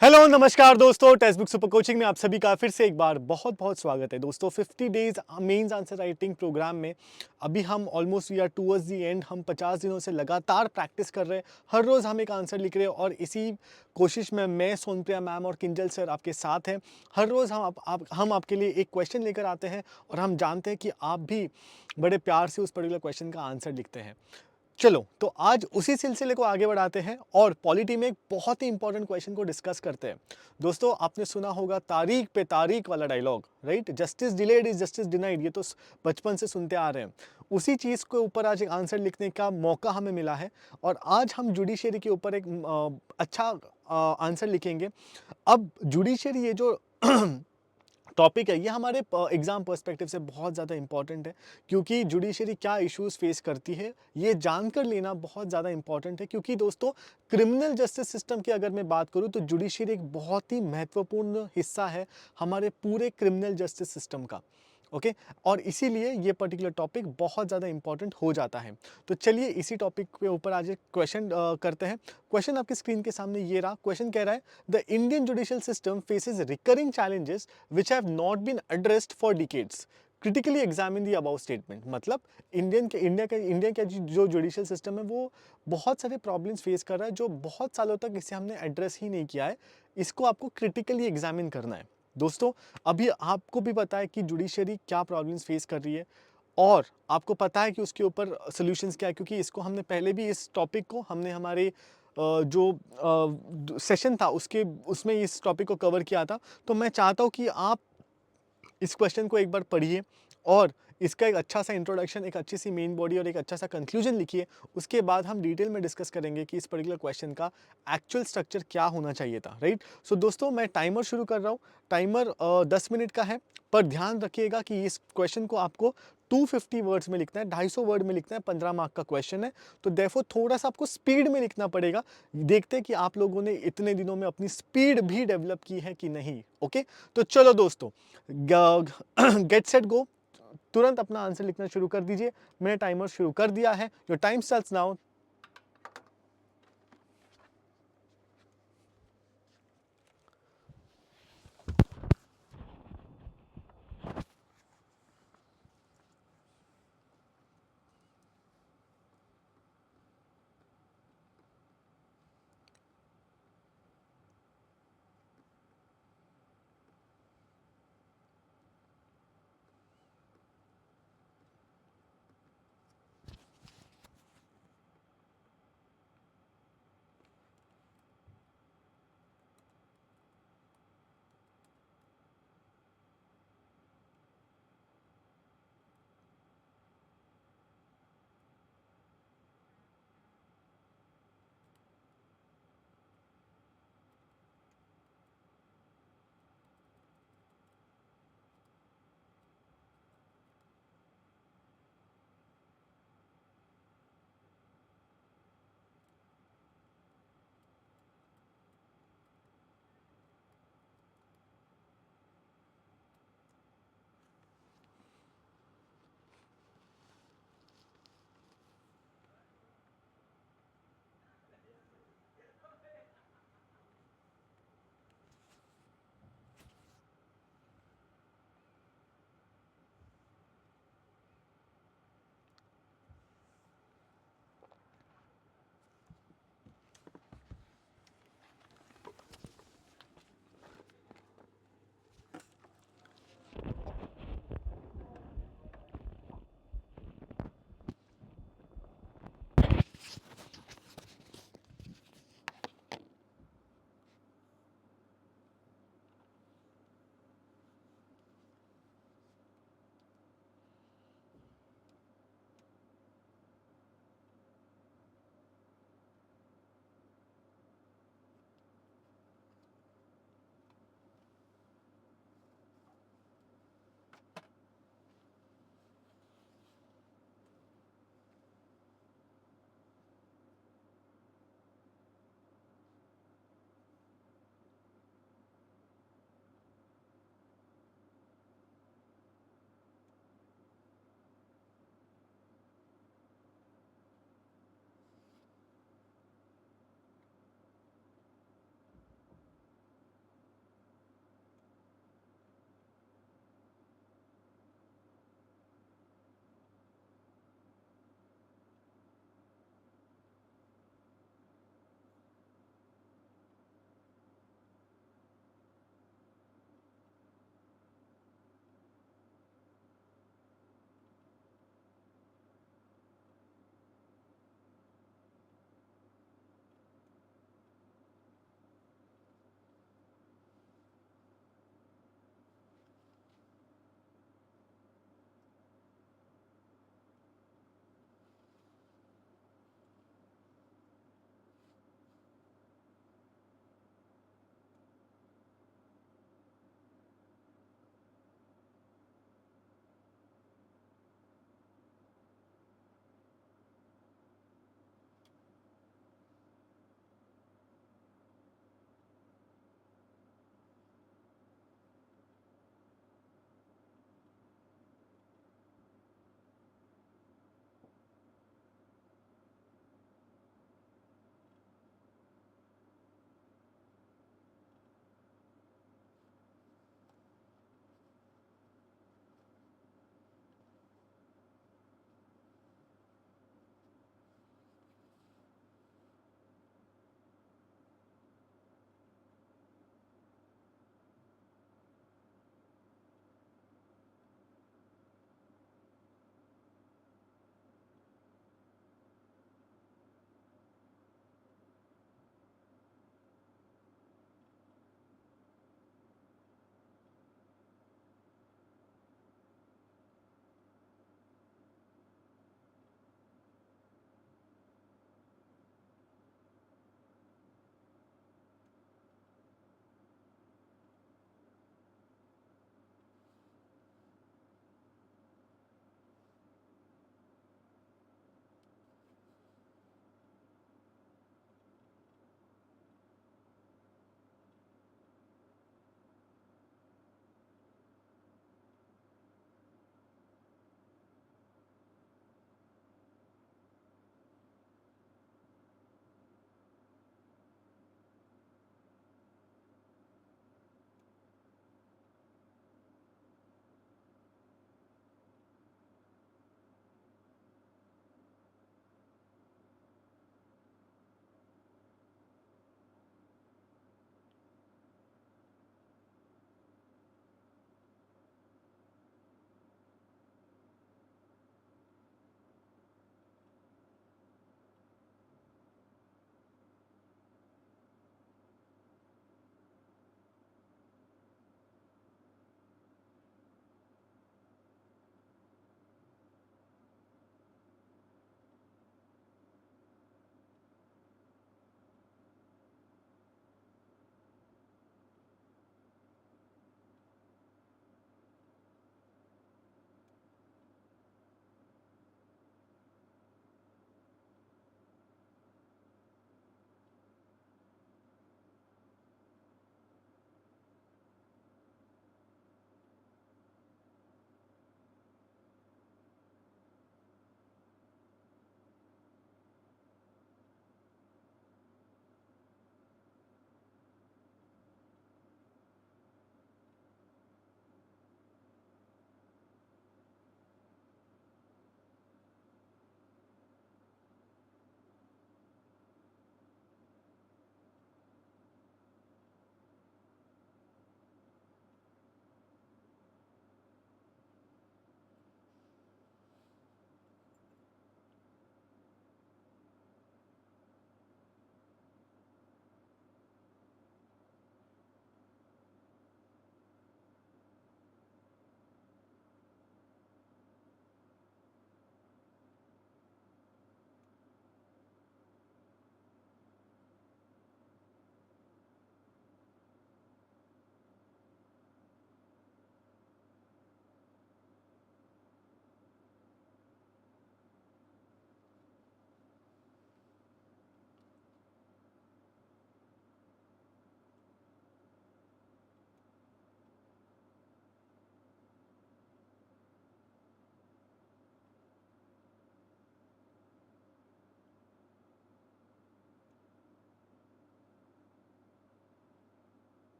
Hello नमस्कार दोस्तों, text book super coaching में आप सभी का फिर से एक बार बहुत बहुत स्वागत है। दोस्तों 50 days mains answer writing programme में अभी हम almost we are towards the end. हम 50 दिनों से लगातार प्रैक्टिस कर रहे हैं। हर रोज़ हम एक आंसर लिख रहे हैं और इसी कोशिश में मैं, सोनप्रिया मैम और किंजल सर आपके साथ हैं। हर रोज़ हम आपके लिए एक क्वेश्चन लेकर आते हैं और हम जानते हैं कि आप भी बड़े प्यार से उस पर्टिकुलर क्वेश्चन का आंसर लिखते हैं। चलो तो आज उसी सिलसिले को आगे बढ़ाते हैं और पॉलिटी में एक बहुत ही इंपॉर्टेंट क्वेश्चन को डिस्कस करते हैं। दोस्तों आपने सुना होगा तारीख पे तारीख वाला dialogue, right? Justice delayed is justice denied, ये तो बचपन से सुनते आ रहे हैं। उसी चीज के ऊपर आज एक आंसर लिखने का मौका हमें मिला है और आज हम जुडिशरी के ऊपर एक अच्छा आंसर लिखेंगे। अब जुडिशरी ये जो टॉपिक है, ये हमारे एग्जाम पर्सपेक्टिव से बहुत ज़्यादा इंपॉर्टेंट है क्योंकि जुडिशरी क्या इश्यूज फेस करती है ये जानकर लेना बहुत ज़्यादा इंपॉर्टेंट है। क्योंकि दोस्तों क्रिमिनल जस्टिस सिस्टम की अगर मैं बात करूं तो जुडिशरी एक बहुत ही महत्वपूर्ण हिस्सा है हमारे पूरे क्रिमिनल जस्टिस सिस्टम का। ओके, और इसीलिए ये पर्टिकुलर टॉपिक बहुत ज़्यादा इंपॉर्टेंट हो जाता है। तो चलिए इसी टॉपिक के ऊपर आज एक क्वेश्चन करते हैं। क्वेश्चन आपकी स्क्रीन के सामने ये रहा। क्वेश्चन कह रहा है the Indian judicial system faces recurring challenges which have not been addressed for decades. Critically examine the above statement। मतलब इंडिया का जो जुडिशियल सिस्टम है वो बहुत सारे प्रॉब्लम्स फेस कर रहा है जो बहुत सालों तक इसे हमने एड्रेस ही नहीं किया है। इसको आपको क्रिटिकली एग्जामिन करना है। दोस्तों अभी आपको भी पता है कि जुडिशरी क्या प्रॉब्लम्स फेस कर रही है और आपको पता है कि उसके ऊपर सॉल्यूशंस क्या है, क्योंकि इसको हमने पहले भी इस टॉपिक को हमने हमारे जो सेशन था उसके उसमें इस टॉपिक को कवर किया था। तो मैं चाहता हूँ कि आप इस क्वेश्चन को एक बार पढ़िए और इसका एक अच्छा सा इंट्रोडक्शन, एक अच्छी सी मेन बॉडी और एक अच्छा सा कंक्लूजन लिखिए। उसके बाद हम डिटेल में डिस्कस करेंगे कि इस पर्टिकुलर क्वेश्चन का एक्चुअल स्ट्रक्चर क्या होना चाहिए था, राइट? सो दोस्तों मैं टाइमर शुरू कर रहा हूँ। टाइमर 10 मिनट का है, पर ध्यान रखिएगा कि इस क्वेश्चन को आपको 250 वर्ड्स में लिखना है, 250 वर्ड में लिखना है। 15 मार्क का क्वेश्चन है, तो देयरफॉर थोड़ा सा आपको स्पीड में लिखना पड़ेगा। देखते हैं कि आप लोगों ने इतने दिनों में अपनी स्पीड भी डेवलप की है कि नहीं। ओके, तो चलो दोस्तों गेट सेट गो, तुरंत अपना आंसर लिखना शुरू कर दीजिए। मैंने टाइमर शुरू कर दिया है। Your time starts now.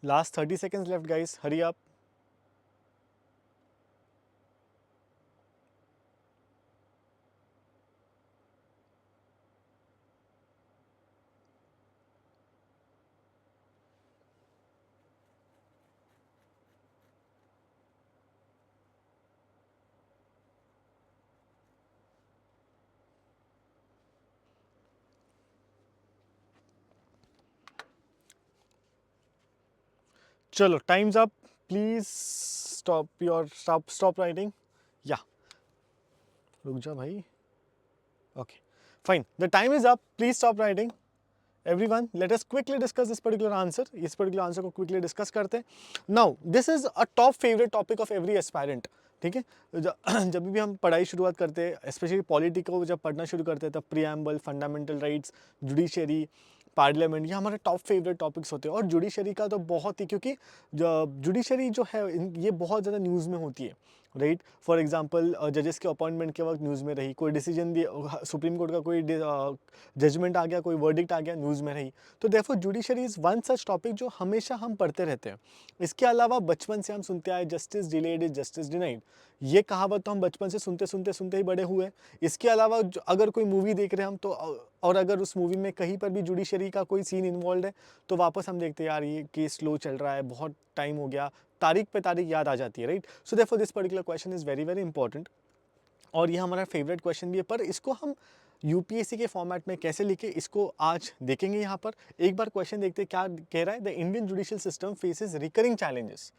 Last 30 seconds left, guys. Hurry up. चलो, time's up. Please stop writing. Yeah. रुक जा भाई. Okay. Fine. The time is up. Please stop writing. Everyone, let us quickly discuss this particular answer. इस particular answer को quickly discuss करते हैं. Now, this is a top favorite topic of every aspirant. ठीक है. जब भी हम पढ़ाई शुरुआत करते हैं, स्पेशली पॉलिटी को जब पढ़ना शुरू करते हैं, तब preamble, fundamental rights, judiciary, parliament, ये हमारे टॉप फेवरेट टॉपिक्स होते हैं. और जुडिशरी का तो बहुत ही, क्योंकि जुडिशरी जो है ये बहुत ज़्यादा न्यूज़ में होती है, राइट. फॉर एग्जांपल, जजेस के अपॉइंटमेंट के वक्त न्यूज़ में रही, कोई डिसीजन दिया, सुप्रीम कोर्ट का कोई जजमेंट आ गया, कोई वर्डिक्ट आ गया, न्यूज़ में रही. तो therefore judiciary is one such topic जो हमेशा हम पढ़ते रहते हैं. इसके अलावा बचपन से हम सुनते आए, justice delayed is justice denied. ये कहावत तो हम बचपन से सुनते ही बड़े हुए. इसके अलावा अगर कोई मूवी देख रहे हैं हम तो, और अगर उस मूवी में कहीं पर भी जुडिशरी का कोई सीन इन्वॉल्व है, तो वापस हम देखते हैं यार ये केस स्लो चल रहा है, बहुत टाइम हो गया, तारीख पे तारीख याद आ जाती है, right. So therefore this particular question is very very important. और ये हमारा फेवरेट क्वेश्चन भी है, पर इसको हम यूपीएससी के फॉर्मेट में कैसे लिखे, इसको आज देखेंगे. यहाँ पर एक बार क्वेश्चन देखते हैं क्या कह रहा है. The Indian judicial system faces recurring challenges.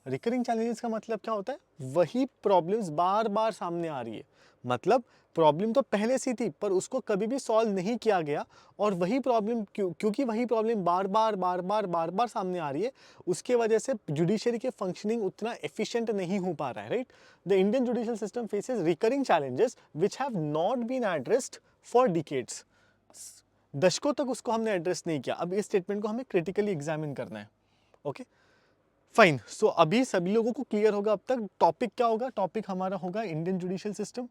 Recurring challenges का मतलब क्या होता है? वही प्रॉब्लम्स बार बार सामने आ रही है. मतलब प्रॉब्लम तो पहले से थी, पर उसको कभी भी सॉल्व नहीं किया गया, और वही प्रॉब्लम क्योंकि वही प्रॉब्लम बार बार सामने आ रही है, उसके वजह से जुडिशरी के फंक्शनिंग उतना एफिशिएंट नहीं हो पा रहा है, right. The Indian judicial system faces recurring challenges which have not been addressed for decades. दशकों तक उसको हमने एड्रेस नहीं किया. अब इस स्टेटमेंट को हमें क्रिटिकली एग्जामिन करना है. Okay, fine. सो अभी सभी लोगों को क्लियर होगा अब तक टॉपिक क्या होगा. टॉपिक हमारा होगा इंडियन जुडिशियल सिस्टम.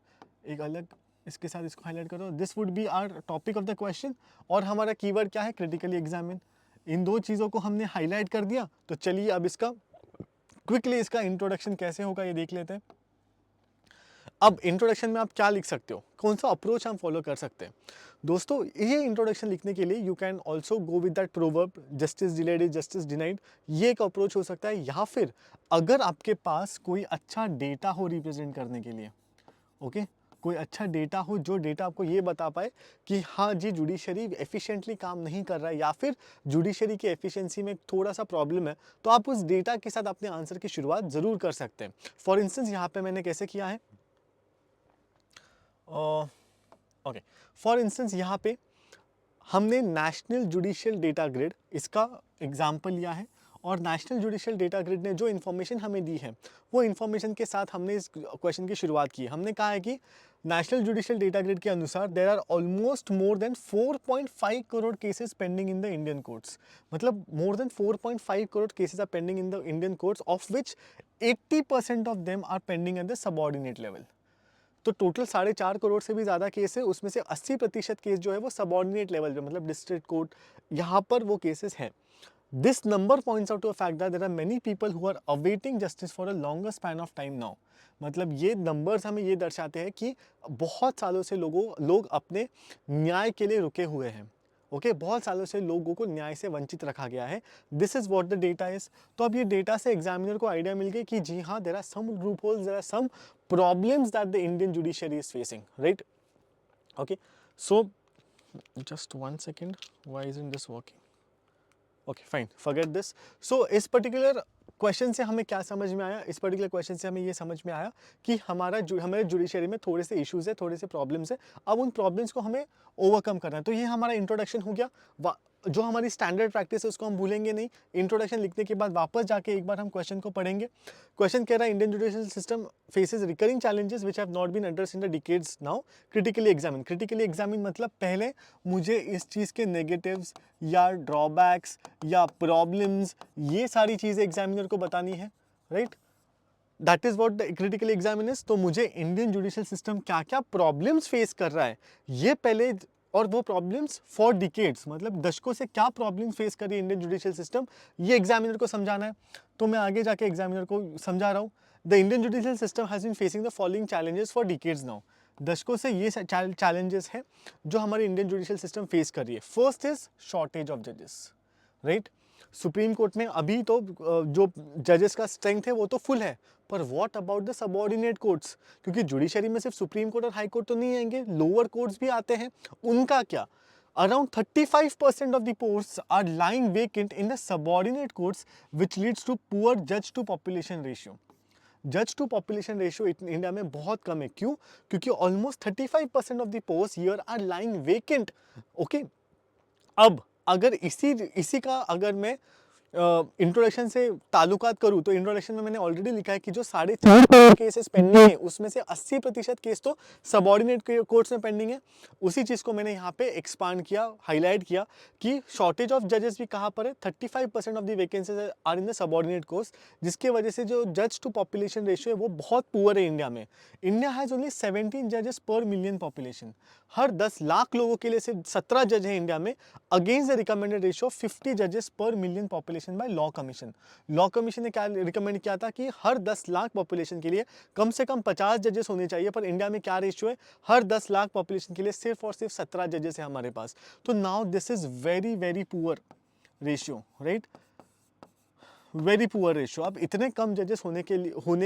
एक अलग इसके साथ इसको हाईलाइट करो. This would be our topic of the question. और हमारा कीवर्ड क्या है? Critically examine. इन दो चीज़ों को हमने हाईलाइट कर दिया. तो चलिए अब इसका क्विकली इसका इंट्रोडक्शन कैसे होगा ये देख लेते हैं. अब इंट्रोडक्शन में आप क्या लिख सकते हो, कौन सा अप्रोच हम फॉलो कर सकते हैं. दोस्तों, ये इंट्रोडक्शन लिखने के लिए you can also go with that proverb, justice delayed is justice denied. ये एक अप्रोच हो सकता है. या फिर अगर आपके पास कोई अच्छा डेटा हो रिप्रेजेंट करने के लिए, ओके, कोई अच्छा डेटा हो जो डेटा आपको ये बता पाए कि हाँ जी जुडिशरी एफिशिएंटली काम नहीं कर रहा है, या फिर जुडिशरी की एफिशिएंसी में थोड़ा सा प्रॉब्लम है, तो आप उस डेटा के साथ अपने आंसर की शुरुआत ज़रूर कर सकते हैं. फॉर इंस्टेंस यहाँ पे मैंने कैसे किया है. ओके, फॉर इंस्टेंस यहाँ पे हमने नेशनल जुडिशियल डेटा ग्रिड इसका एग्जाम्पल लिया है. और नेशनल जुडिशियल डेटा ग्रिड ने जो इन्फॉर्मेशन हमें दी है, वो इन्फॉर्मेशन के साथ हमने इस क्वेश्चन की शुरुआत की. हमने कहा है कि नेशनल जुडिशियल डेटा ग्रिड के अनुसार there are almost more than 4.5 crore cases pending in the Indian courts. मतलब more than 4.5 crore cases are pending in the Indian courts, of which 80% of them are pending at the subordinate level. तो total 4.5 crore से भी ज़्यादा case है, उसमें से 80% case जो है वो सबऑर्डिनेट लेवल पे, मतलब डिस्ट्रिक्ट कोर्ट, यहाँ पर वो केसेस हैं. This number points out to a fact that there are many people who are awaiting justice for a longer span of time now. मतलब ये नंबर्स हमें ये दर्शाते हैं कि बहुत सालों से लोग अपने न्याय के लिए रुके हुए हैं. ओके, बहुत सालों से लोगों को न्याय से वंचित रखा गया है. This is what the data is. तो अब ये डेटा से एग्जामिनर को आइडिया मिल गई कि जी हाँ, there are some loopholes, there are some problems that the Indian judiciary is facing, right? Okay, so just 1 second, why isn't this working? Okay, fine, forget this. So इस particular question से हमें क्या समझ में आया? इस particular question से हमें ये समझ में आया कि हमारे जुडिशरी में थोड़े से इश्यूज है, थोड़े से प्रॉब्लम्स है. अब उन प्रॉब्लम्स को हमें ओवरकम करना है. तो ये हमारा इंट्रोडक्शन हो गया. जो हमारी स्टैंडर्ड प्रैक्टिस है उसको हम भूलेंगे नहीं. इंट्रोडक्शन लिखने के बाद वापस जाके एक बार हम क्वेश्चन को पढ़ेंगे. क्वेश्चन कह रहा है Indian judicial system faces recurring challenges which have not been addressed in the decades now. Critically examine. Critically examine मतलब पहले मुझे इस चीज़ के नेगेटिव्स या ड्रॉबैक्स या प्रॉब्लम्स, ये सारी चीज़ें एग्जामिनर को बतानी है, right. That is what the critical examine is. तो मुझे इंडियन जुडिशियल सिस्टम क्या क्या प्रॉब्लम्स फेस कर रहा है, ये पहले और वो प्रॉब्लम्स फॉर डिकेड्स, मतलब दशकों से क्या प्रॉब्लम फेस कर रही है इंडियन जुडिशियल सिस्टम, ये एग्जामिनर को समझाना है। तो मैं आगे जाके एग्जामिनर को समझा रहा हूँ, the Indian judicial system has been facing the following challenges for decades now. दशकों से ये चैलेंजेस हैं जो हमारी इंडियन जुडिशियल सिस्टम फेस कर रही है। फर्स्ट इज शॉर्टेज ऑफ जजेस, राइट। सुप्रीम कोर्ट में अभी तो जो जजेस का स्ट्रेंथ है वो तो फुल है, पर what about the subordinate courts, क्योंकि जुडिशरी में सिर्फ सुप्रीम कोर्ट और हाई कोर्ट तो नहीं आएंगे, लोअर कोर्ट्स भी आते हैं, उनका क्या। Around 35% of the posts are lying vacant in the subordinate courts which leads to poor जज टू पॉपुलेशन रेशियो। जज टू पॉपुलेशन रेशियो इंडिया में बहुत कम है, क्यों? क्योंकि almost 35% of the post here are lying vacant. Okay, अब अगर इसी का अगर मैं इंट्रोडक्शन से ताल्लुकात करूँ तो इंट्रोडक्शन में मैंने ऑलरेडी लिखा है कि जो 4.5 केसेस पेंडिंग है उसमें से 80% केस तो सबऑर्डिनेट कोर्ट्स में पेंडिंग है। उसी चीज़ को मैंने यहाँ पे एक्सपांड किया, हाईलाइट किया कि शॉर्टेज ऑफ जजेस भी कहाँ पर है, 35% of the vacancies are in the subordinate courts, जिसके वजह से जो जज टू पॉपुलेशन रेशियो है वो बहुत पुअर है इंडिया में। इंडिया हैज़ ओनली 17 जजेस पर मिलियन पॉपुलेशन, हर 10 लाख लोगों के लिए सिर्फ 17 जज हैं इंडिया में, against the recommended ratio of 50 जजेस पर million population by law commission. Law commission ने क्या रिकमेंड किया था कि हर 10 लाख पॉपुलेशन के लिए कम से कम 50 जजेस होने चाहिए, पर इंडिया में क्या रेशियो है, हर 10 लाख पॉपुलेशन के लिए सिर्फ और सिर्फ 17 जजेस है हमारे पास। तो now this is very very poor ratio, right, very poor ratio. अब इतने कम जजेस होने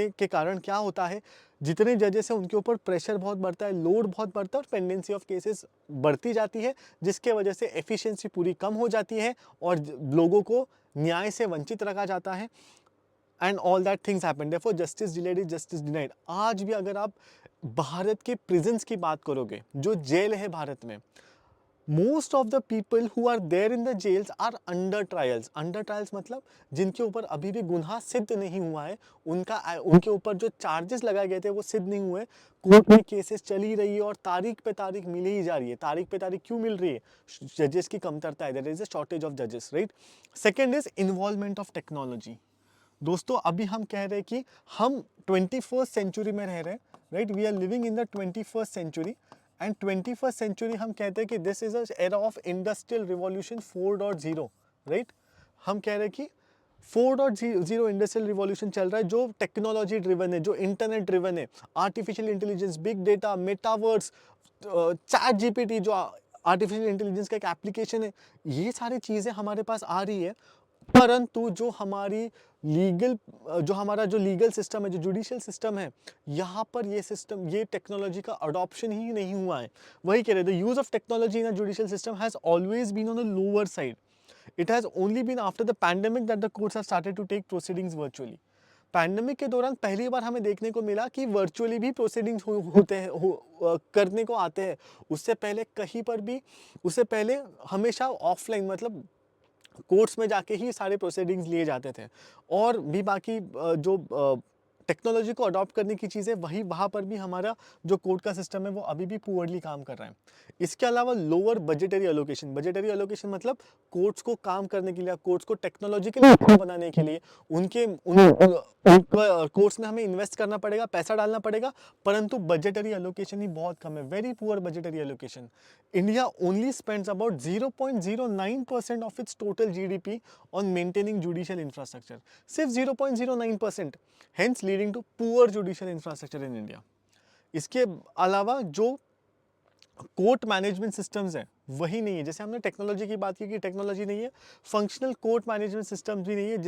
के कारण क्या होता है, जितने जजेस हैं उनके ऊपर प्रेशर बहुत बढ़ता है, लोड बहुत बढ़ता है और पेंडेंसी ऑफ केसेस बढ़ती जाती है, जिसके वजह से एफिशिएंसी पूरी कम हो जाती है और लोगों को न्याय से वंचित रखा जाता है। And all that things happen, therefore justice delayed is justice denied. आज भी अगर आप भारत के प्रिजन्स की बात करोगे, जो जेल है भारत में, most of the people who are there in the jails are under trials. Under trials मतलब जिनके ऊपर अभी भी गुनाह सिद्ध नहीं हुआ है, उनके ऊपर जो चार्जेस लगाए गए थे वो सिद्ध नहीं हुए, कोर्ट में केसेस चली रही है और तारीख पे तारीख मिली ही जा रही है। तारीख पे तारीख क्यों मिल रही है? जजेस की कमतरता है, there is a shortage of जजेस, right. Second is involvement of technology. दोस्तों अभी हम कह रहे हैं कि हम 21st सेंचुरी में रह रहे हैं, right, we are living in the 21st century, and 21st century हम कहते हैं कि this is a era of industrial revolution 4.0, right. हम कह रहे हैं कि 4.0 इंडस्ट्रियल रिवॉल्यूशन चल रहा है, जो टेक्नोलॉजी ड्रिवन है, जो इंटरनेट ड्रिवन है, artificial intelligence, big data, metaverse, chat GPT जो आर्टिफिशियल इंटेलिजेंस का एक एप्लीकेशन है, ये सारी चीज़ें हमारे पास आ रही है, परंतु जो हमारा जो लीगल सिस्टम है, जो जुडिशियल सिस्टम है, यहाँ पर ये टेक्नोलॉजी का अडॉप्शन ही नहीं हुआ है। वही कह रहे थे, use of technology in a judicial system has always been on the lower side. It has only been after the pandemic that the courts have started to take proceedings virtually. Pandemic के दौरान पहली बार हमें देखने को मिला कि virtually भी proceedings करने को आते हैं। उससे पहले हमेशा ऑफलाइन, मतलब कोर्ट्स में जाके ही सारे प्रोसीडिंग्स लिए जाते थे, और भी बाकी जो टेक्नोलॉजी को अडॉप्ट करने की चीज़ें, वहाँ पर भी हमारा जो कोर्ट का सिस्टम है वो अभी भी पुअरली काम कर रहा है। इसके अलावा लोअर बजटरी एलोकेशन मतलब कोर्ट्स को काम करने के लिए, कोर्ट्स को टेक्नोलॉजिकली बनाने के लिए कोर्ट्स में हमें इन्वेस्ट करना पड़ेगा, पैसा डालना पड़ेगा, परंतु बजटरी एलोकेशन ही बहुत कम है, very poor budgetary allocation. India only spends about 0.09% of its total GDP on maintaining judicial infrastructure, सिर्फ 0.09%, hence leading to poor judicial infrastructure in India. इसके अलावा जो कोर्ट मैनेजमेंट सिस्टम्स है वही नहीं है, जैसे हमने टेक्नोलॉजी की बात की कि टेक्नोलॉजी नहीं है, फंक्शनल कोर्ट मैनेजमेंट सिस्टम्स भी नहीं है,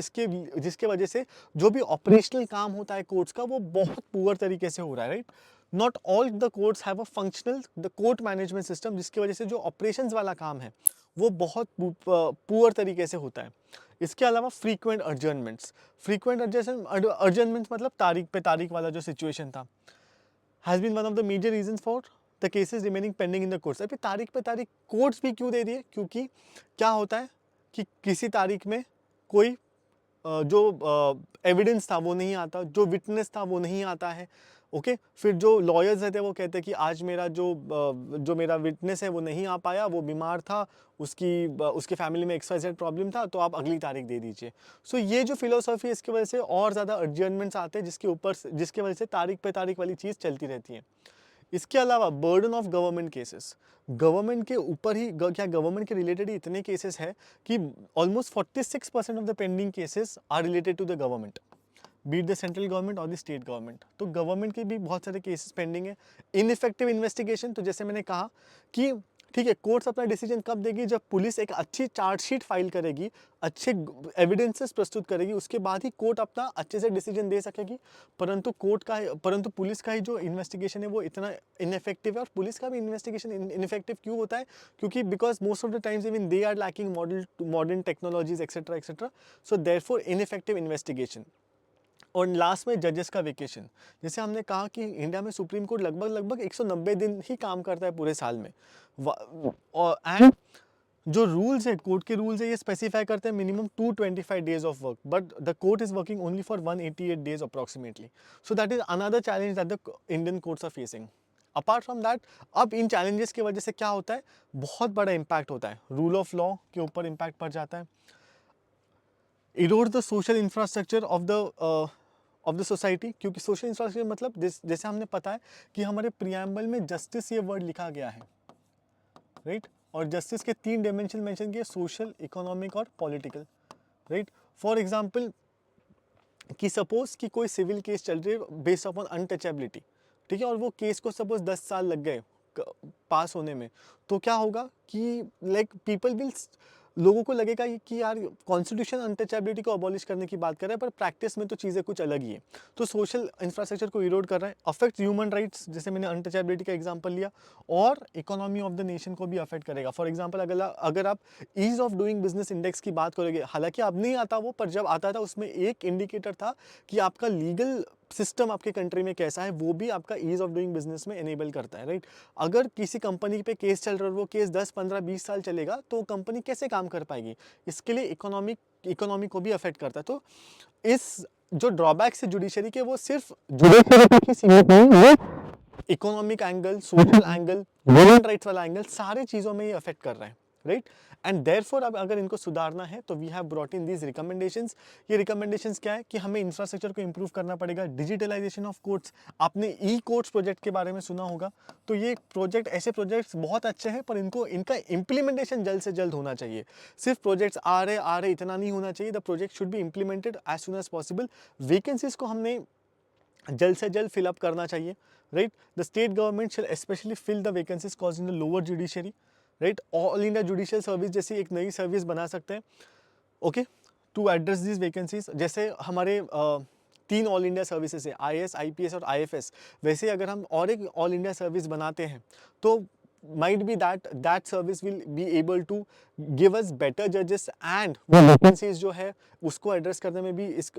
जिसके वजह से जो भी ऑपरेशनल काम होता है कोर्ट्स का वो बहुत पुअर तरीके से हो रहा है, right. Not all the courts have a functional the court management system, जिसकी वजह से जो ऑपरेशंस वाला काम है वो बहुत पुअर तरीके से होता है। इसके अलावा फ्रीक्वेंट अर्जनमेंट्स मतलब तारीख पे तारीख वाला जो सिचुएशन था, has been one of the major reasons for the cases remaining pending in the courts. अभी तारीख पे तारीख कोर्ट्स भी क्यों दे दिए? क्योंकि क्या होता है कि किसी तारीख में कोई जो एविडेंस था वो नहीं आता, जो विटनेस था वो नहीं आता है, ओके। फिर जो लॉयर्स रहते हैं वो कहते हैं कि आज जो मेरा विटनेस है वो नहीं आ पाया, वो बीमार था, उसके फैमिली में XYZ प्रॉब्लम था, तो आप अगली तारीख दे दीजिए। सो ये जो फिलोसॉफी है इसकी वजह से और ज़्यादा अर्जेंटमेंट्स आते हैं, जिसके वजह से तारीख पे तारीख वाली चीज़ चलती रहती है। इसके अलावा burden of government cases, government के ऊपर ही क्या गवर्नमेंट के रिलेटेड ही इतने केसेस हैं कि almost 46% of the pending cases are related to the government, be the central government और द स्टेट गवर्नमेंट। तो गवर्नमेंट के भी बहुत सारे केसेस पेंडिंग है। इनइफेक्टिव इन्वेस्टिगेशन, तो जैसे मैंने कहा कि ठीक है, कोर्ट्स अपना डिसीजन कब देगी, जब पुलिस एक अच्छी चार्जशीट फाइल करेगी, अच्छे एविडेंसेस प्रस्तुत करेगी, उसके बाद ही कोर्ट अपना अच्छे से डिसीजन दे सकेगी। परंतु पुलिस का ही जो इन्वेस्टिगेशन है वो इतना इनइफेक्टिव है। और पुलिस का भी इन्वेस्टिगेशन इनइफेक्टिव क्यों होता है? क्योंकि because most of the times even they are lacking modern technologies etcetera etcetera, so therefore ineffective investigation. और लास्ट में जजेस का वेकेशन, जैसे हमने कहा कि इंडिया में सुप्रीम कोर्ट लगभग 190 दिन ही काम करता है पूरे साल में। एंड जो रूल्स है, कोर्ट के रूल्स है, ये स्पेसिफाई करते हैं minimum 225 days of work, but the court is working only for 188 days approximately. So that is another challenge that the Indian courts are facing. Apart from that, अब इन challenges की वजह से क्या होता है, बहुत बड़ा इम्पैक्ट होता है, रूल ऑफ लॉ के ऊपर इम्पैक्ट पड़ जाता है। Erode the social infrastructure of the society, क्योंकि सोशल इंफ्रास्ट्रक्चर मतलब जैसे हमने पता है कि हमारे प्रियम्बल में जस्टिस ये वर्ड लिखा गया है, राइट? और जस्टिस के 3 डायमेंशन मेंशन किए, सोशल, इकोनॉमिक और पॉलिटिकल, राइट? फॉर एग्जांपल कि सपोज कि कोई सिविल केस चल रही है बेस्ड अपॉन अनटचेबिलिटी, ठीक है, और वो केस को सपोज 10 साल लग गए पास होने में, तो क्या होगा कि लाइक पीपल विल, लोगों को लगेगा कि यार कॉन्स्टिट्यूशन अनटचेबिलिटी को अबॉलिश करने की बात कर रहा है, पर प्रैक्टिस में तो चीज़ें कुछ अलग ही है। तो सोशल इंफ्रास्ट्रक्चर को इरोड कर रहा है, अफेक्ट ह्यूमन राइट्स, जैसे मैंने अनटचेबिलिटी का एग्जांपल लिया, और इकोनॉमी ऑफ द नेशन को भी अफेक्ट करेगा। फॉर एग्जांपल अगर आप ease of doing business index की बात करोगे, हालांकि अब नहीं आता वो, पर जब आता था उसमें एक इंडिकेटर था कि आपका लीगल सिस्टम आपके कंट्री में कैसा है, वो भी आपका ईज ऑफ डूइंग बिजनेस में एनेबल करता है, राइट? अगर किसी कंपनी पे केस चल रहा है और वो केस 10, 15, 20 साल चलेगा, तो कंपनी कैसे काम कर पाएगी? इसके लिए इकोनॉमी को भी अफेक्ट करता है। तो इस जो ड्रॉबैक्स है जुडिशरी के, वो सिर्फ जुडिशरी तक ही सीमित नहीं है, economic angle, social angle, human rights वाला एंगल, सारे चीजों में ये अफेक्ट कर रहा है, राइट? एंड देयरफॉर अब अगर इनको सुधारना है तो we have brought in these recommendations. ये रिकमेंडेशंस क्या है कि हमें इंफ्रास्ट्रक्चर को इंप्रूव करना पड़ेगा, डिजिटलाइजेशन ऑफ कोर्ट्स, आपने ई कोर्ट्स प्रोजेक्ट के बारे में सुना होगा, तो ये प्रोजेक्ट, ऐसे प्रोजेक्ट्स बहुत अच्छे हैं, पर इनका इम्प्लीमेंटेशन जल्द से जल्द होना चाहिए। सिर्फ प्रोजेक्ट्स आ रहे इतना नहीं होना चाहिए, the project should be implemented as soon as possible. Vacancies को हमने जल्द से जल्द फिल अप करना चाहिए, right? The state government shall specially fill the vacancies cause in the lower judiciary, right? All India judicial service जैसी एक नई सर्विस बना सकते हैं, okay, to address this vacancies. जैसे हमारे 3 ऑल इंडिया सर्विसेज है, IAS, IPS और IFS, वैसे अगर हम और एक ऑल इंडिया सर्विस बनाते हैं तो might be that service will be able to give us better judges and vacancies जो है उसको एड्रेस करने में भी इस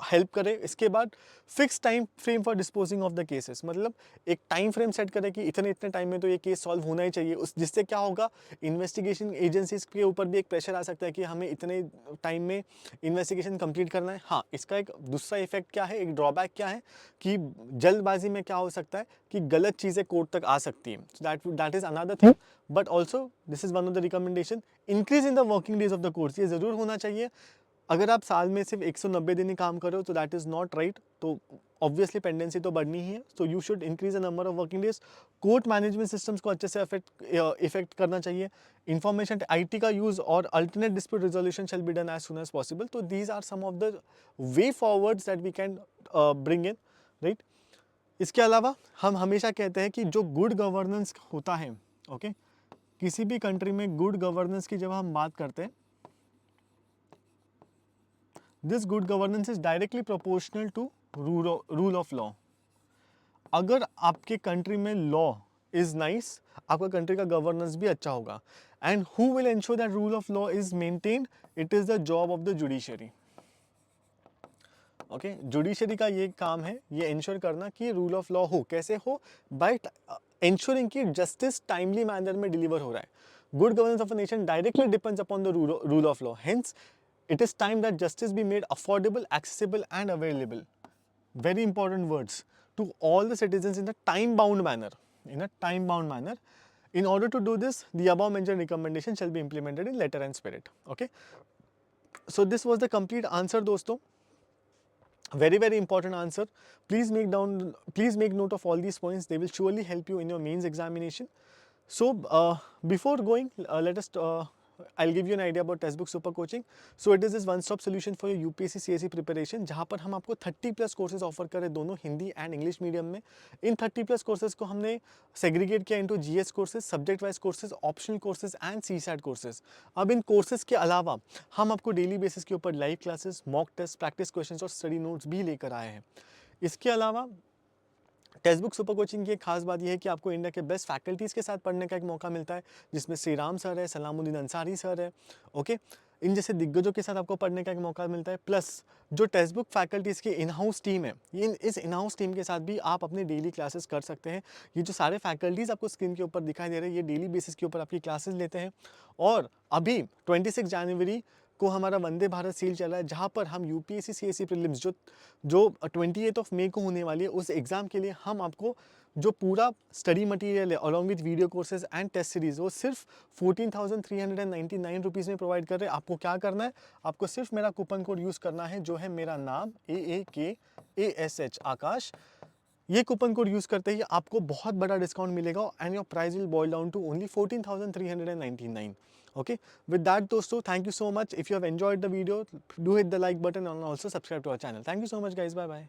हेल्प करे। इसके बाद fix time frame for disposing of the cases, मतलब एक टाइम फ्रेम सेट करे कि इतने टाइम में तो ये केस सॉल्व होना ही चाहिए, उस जिससे क्या होगा, इन्वेस्टिगेशन एजेंसीज के ऊपर भी एक प्रेशर आ सकता है कि हमें इतने टाइम में इन्वेस्टिगेशन कंप्लीट करना है। हाँ, इसका एक दूसरा इफेक्ट क्या है, एक ड्रॉबैक क्या है कि जल्दबाजी में क्या हो सकता है कि गलत चीज़ें कोर्ट तक आ सकती हैं, that is another thing. But also this is one of the recommendation, increase in the working days of the courts, ये जरूर होना चाहिए। अगर आप साल में सिर्फ 190 दिन ही काम कर रहे हो तो दैट इज़ नॉट राइट, तो ऑब्वियसली पेंडेंसी तो बढ़नी ही है, so you should increase the number of working days. Court management systems को अच्छे से इफेक्ट करना चाहिए। इंफॉर्मेशन IT का यूज़ और alternate dispute resolution shall be done as soon as possible. तो these are some of the way forwards that we can bring in, right? इसके अलावा हम हमेशा कहते हैं कि जो गुड गवर्नेंस होता है, ओके, किसी भी कंट्री में गुड गवर्नेंस की जब हम बात करते हैं, this good governance is directly proportional to rule of law. अगर आपके कंट्री में लॉ इज नाइस, आपका कंट्री का गवर्नेंस भी अच्छा होगा। And who will ensure that rule of law is maintained? It is the job of the judiciary, okay? Judiciary का ये काम है, ये इंश्योर करना कि रूल ऑफ लॉ हो, कैसे हो, बाय इंश्योरिंग कि जस्टिस टाइमली मैनर में डिलीवर हो रहा है। Good governance of a nation directly depends upon the rule of law, hence it is time that justice be made affordable, accessible and available, very important words, to all the citizens in a time bound manner. In order to do this, the above mentioned recommendation shall be implemented in letter and spirit, okay? So this was the complete answer दोस्तों। very important answer. Please make note of all these points. They will surely help you in your mains examination. So before going, I'll give you an idea about Textbook Super Coaching. So it is this one stop solution for your UPSC CSE preparation, जहाँ पर हम आपको 30+ courses offer करें, दोनों Hindi and English medium में. इन 30+ courses को हमने segregate किया into GS courses, subject wise courses, optional courses and CSAT courses. अब इन कोर्सेज के अलावा हम आपको डेली बेसिस के ऊपर live classes, mock test, practice questions और स्टडी नोट्स भी लेकर आए हैं. इसके अलावा टेक्स्ट बुक सुपर कोचिंग की एक खास बात यह है कि आपको इंडिया के बेस्ट फैकल्टीज़ के साथ पढ़ने का एक मौका मिलता है, जिसमें श्री राम सर है, सलामुद्दीन अंसारी सर है. ओके, इन जैसे दिग्गजों के साथ आपको पढ़ने का एक मौका मिलता है. प्लस जो टेक्स्ट बुक फैकल्टीज़ की इन हाउस टीम है, इस इन हाउस टीम के साथ भी आप अपने डेली क्लासेस कर सकते हैं. ये जो सारे फैकल्टीज़ आपको स्क्रीन के ऊपर दिखाई दे रहे हैं, ये डेली बेसिस के ऊपर आपकी क्लासेस लेते हैं. और अभी 26 जनवरी को हमारा वंदे भारत सील चल रहा है, जहाँ पर हम UPSC CSE प्रीलिम्स जो 28 मई को होने वाली है, उस एग्ज़ाम के लिए हम आपको जो पूरा स्टडी मटेरियल है along with video courses and test series, वो सिर्फ 14,399 रुपीज़ में प्रोवाइड कर रहे हैं. आपको क्या करना है, आपको सिर्फ मेरा कूपन कोड यूज़ करना है, जो है मेरा नाम AAKASH आकाश. ये कूपन कोड यूज़ करते ही आपको बहुत बड़ा डिस्काउंट मिलेगा and your price will boil down to only 14,399. Okay, with that dosto, thank you so much. If you have enjoyed the video, do hit the like button and also subscribe to our channel. Thank you so much guys. Bye bye.